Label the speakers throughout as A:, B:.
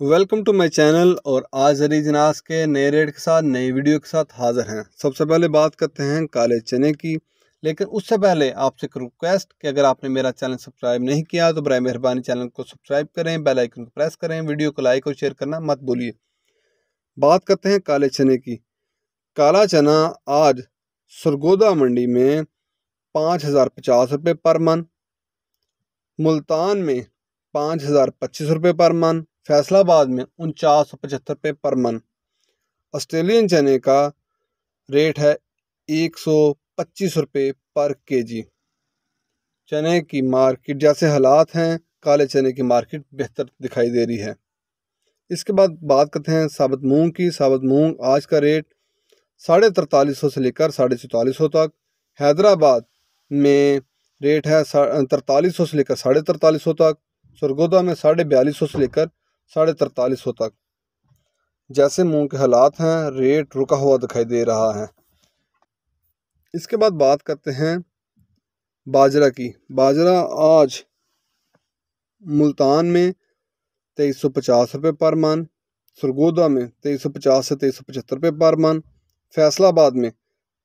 A: Welcome to my channel. और आज हरी जनास के नए रेट के साथ नई वीडियो के साथ हाजिर हैं। सबसे पहले बात करते हैं काले चने की, लेकिन उससे पहले आपसे एक रिक्वेस्ट कि अगर आपने मेरा चैनल सब्सक्राइब नहीं किया तो बराए मेहरबानी चैनल को सब्सक्राइब करें, बेल आइकन को प्रेस करें, वीडियो को लाइक और शेयर करना मत भूलिए। बात करते हैं काले चने की। काला चना आज सरगोदा मंडी में 5,050 रुपये पर मन, मुल्तान में 5,025 रुपये पर मन, फैसलाबाद में 4975 पर मन। ऑस्ट्रेलियन चने का रेट है 125 रुपये पर केजी। चने की मार्केट जैसे हालात हैं, काले चने की मार्केट बेहतर दिखाई दे रही है। इसके बाद बात करते हैं साबुत मूंग की। साबुत मूंग आज का रेट 4350 से लेकर 4450 तक। हैदराबाद में रेट है 4300 से लेकर 4350 तक। सरगोदा में 4250 से लेकर 4350 तक। जैसे मूंग के हालात हैं, रेट रुका हुआ दिखाई दे रहा है। इसके बाद बात करते हैं बाजरा की। बाजरा आज मुल्तान में 2350 रुपये पर मन, सरगोदा में 2350 से 2375 रुपये पर मन, फैसलाबाद में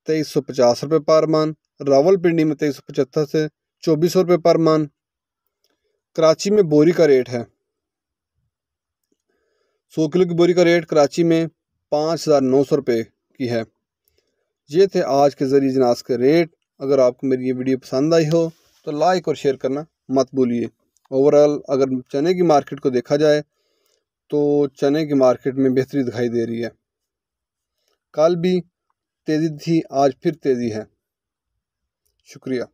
A: 2350 रुपये पर मन, रावलपिंडी में 2375 से 2400 रुपये पर मन। कराची में बोरी का रेट है 100 किलो की बोरी का रेट कराची में 5,900 रुपये की है। ये थे आज के ज़रिए जनास के रेट। अगर आपको मेरी ये वीडियो पसंद आई हो तो लाइक और शेयर करना मत भूलिए। ओवरऑल अगर चने की मार्केट को देखा जाए तो चने की मार्केट में बेहतरी दिखाई दे रही है। कल भी तेज़ी थी, आज फिर तेज़ी है। शुक्रिया।